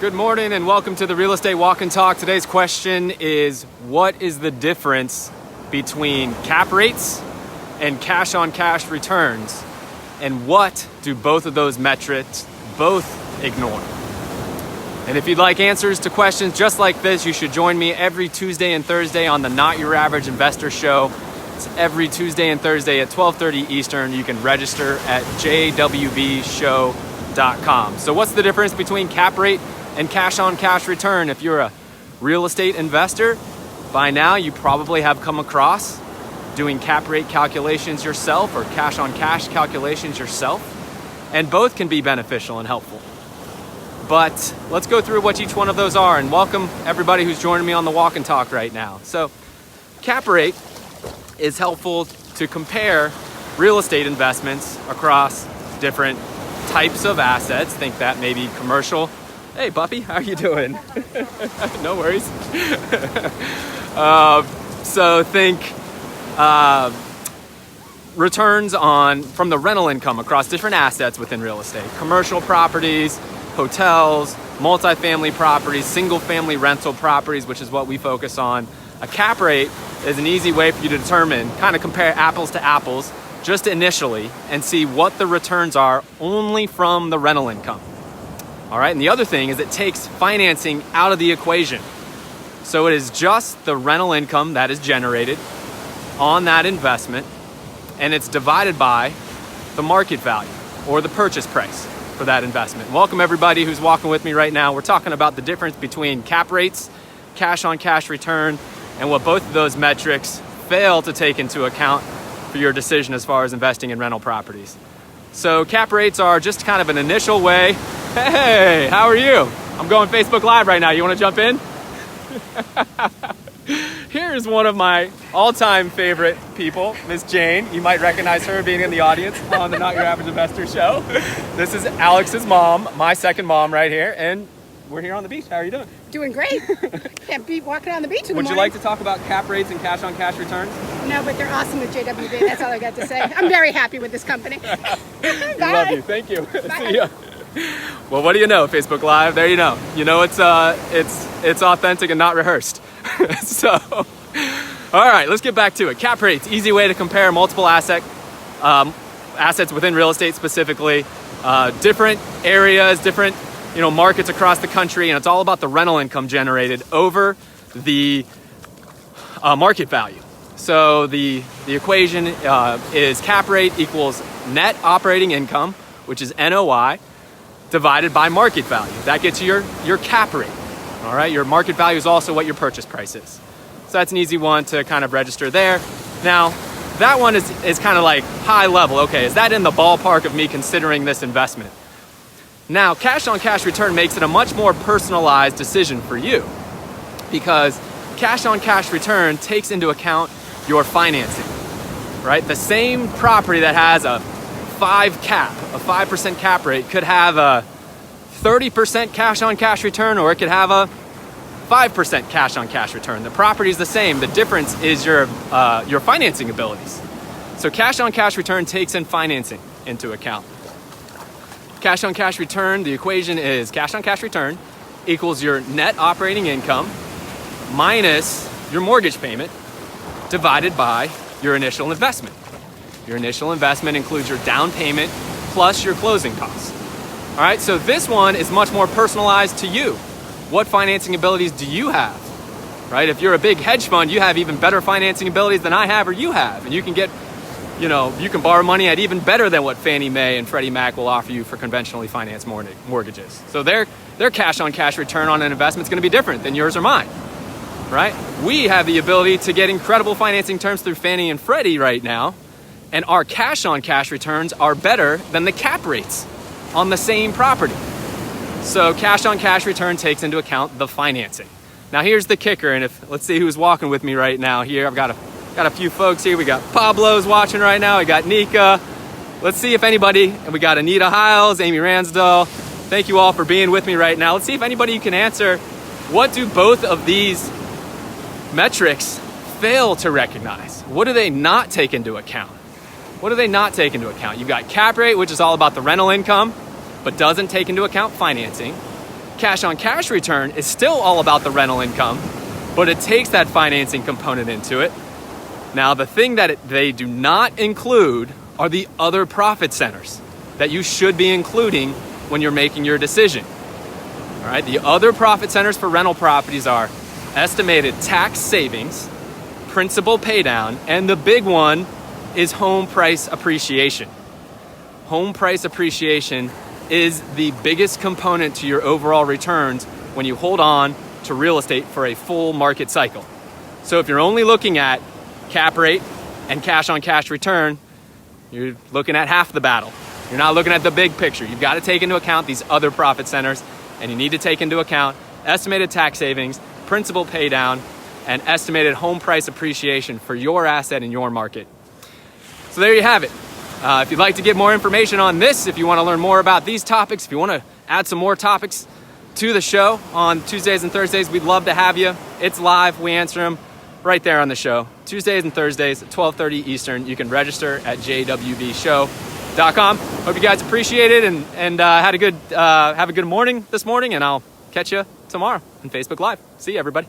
Good morning and welcome to the Real Estate Walk and Talk. Today's question is, what is the difference between cap rates and cash on cash returns? And what do both of those metrics both ignore? And if you'd like answers to questions just like this, you should join me every Tuesday and Thursday on the Not Your Average Investor Show. It's every Tuesday and Thursday at 12:30 Eastern. You can register at jwbshow.com. So what's the difference between cap rate and cash on cash return? If you're a real estate investor, by now you probably have come across doing cap rate calculations yourself or cash on cash calculations yourself, and both can be beneficial and helpful. But let's go through what each one of those are, and welcome everybody who's joining me on the Walk and Talk right now. So cap rate is helpful to compare real estate investments across different types of assets. Think that maybe commercial. Hey, Buffy, how are you doing? No worries. So think returns from the rental income across different assets within real estate. Commercial properties, hotels, multifamily properties, single-family rental properties, which is what we focus on. A cap rate is an easy way for you to determine, kind of compare apples to apples, just initially, and see what the returns are only from the rental income. All right, and the other thing is it takes financing out of the equation. So it is just the rental income that is generated on that investment, and it's divided by the market value or the purchase price for that investment. Welcome everybody who's walking with me right now. We're talking about the difference between cap rates, cash on cash return, and what both of those metrics fail to take into account for your decision as far as investing in rental properties. So cap rates are just kind of an initial way. Hey, how are you? I'm going Facebook Live right now. You want to jump in? Here's one of my all-time favorite people, Miss Jane. You might recognize her being in the audience on the Not Your Average Investor Show. This is Alex's mom, my second mom right here, and we're here on the beach. How are you doing? Doing great. Can't beat walking on the beach in the morning. Would you like to talk about cap rates and cash on cash returns? No, but they're awesome with JWB. That's all I got to say. I'm very happy with this company. We love you. Thank you. See ya. Well, what do you know? Facebook Live. There you know. You know it's authentic and not rehearsed. So, all right, let's get back to it. Cap rates, easy way to compare multiple assets within real estate specifically, different areas, different markets across the country, and it's all about the rental income generated over the market value. So the equation is cap rate equals net operating income, which is NOI, divided by market value. That gets you your cap rate. All right, your market value is also what your purchase price is. So that's an easy one to kind of register there. Now, that one is kind of like high level. Okay, is that in the ballpark of me considering this investment? Now, cash on cash return makes it a much more personalized decision for you, because cash on cash return takes into account your financing, right? The same property that has a 5% cap rate could have a 30% cash on cash return, or it could have a 5% cash on cash return. The property is the same. The difference is your financing abilities. So cash on cash return takes in financing into account. Cash on cash return, the equation is cash on cash return equals your net operating income minus your mortgage payment divided by your initial investment. Your initial investment includes your down payment plus your closing costs. All right, so this one is much more personalized to you. What financing abilities do you have? Right? If you're a big hedge fund, you have even better financing abilities than I have or you have. And you can get, you can borrow money at even better than what Fannie Mae and Freddie Mac will offer you for conventionally financed mortgages. So their cash on cash return on an investment is going to be different than yours or mine. Right? We have the ability to get incredible financing terms through Fannie and Freddie right now, and our cash on cash returns are better than the cap rates on the same property. So cash on cash return takes into account the financing. Now here's the kicker, and let's see who's walking with me right now here. I've got a few folks here. We got Pablo's watching right now. We got Nika. Let's see if anybody, and we got Anita Hiles, Amy Ransdell. Thank you all for being with me right now. Let's see if anybody can answer, what do both of these metrics fail to recognize? What do they not take into account? What do they not take into account? You've got cap rate, which is all about the rental income, but doesn't take into account financing. Cash on cash return is still all about the rental income, but it takes that financing component into it. Now, the thing that they do not include are the other profit centers that you should be including when you're making your decision. All right, the other profit centers for rental properties are estimated tax savings, principal paydown, and the big one is home price appreciation. Home price appreciation is the biggest component to your overall returns when you hold on to real estate for a full market cycle. So if you're only looking at cap rate and cash on cash return, you're looking at half the battle. You're not looking at the big picture. You've got to take into account these other profit centers, and you need to take into account estimated tax savings, principal paydown, and estimated home price appreciation for your asset in your market. So there you have it. If you'd like to get more information on this, if you want to learn more about these topics, if you want to add some more topics to the show on Tuesdays and Thursdays, we'd love to have you. It's live. We answer them right there on the show. Tuesdays and Thursdays at 12:30 Eastern. You can register at jwbshow.com. Hope you guys appreciate it and have a good morning this morning, and I'll catch you tomorrow on Facebook Live. See you, everybody.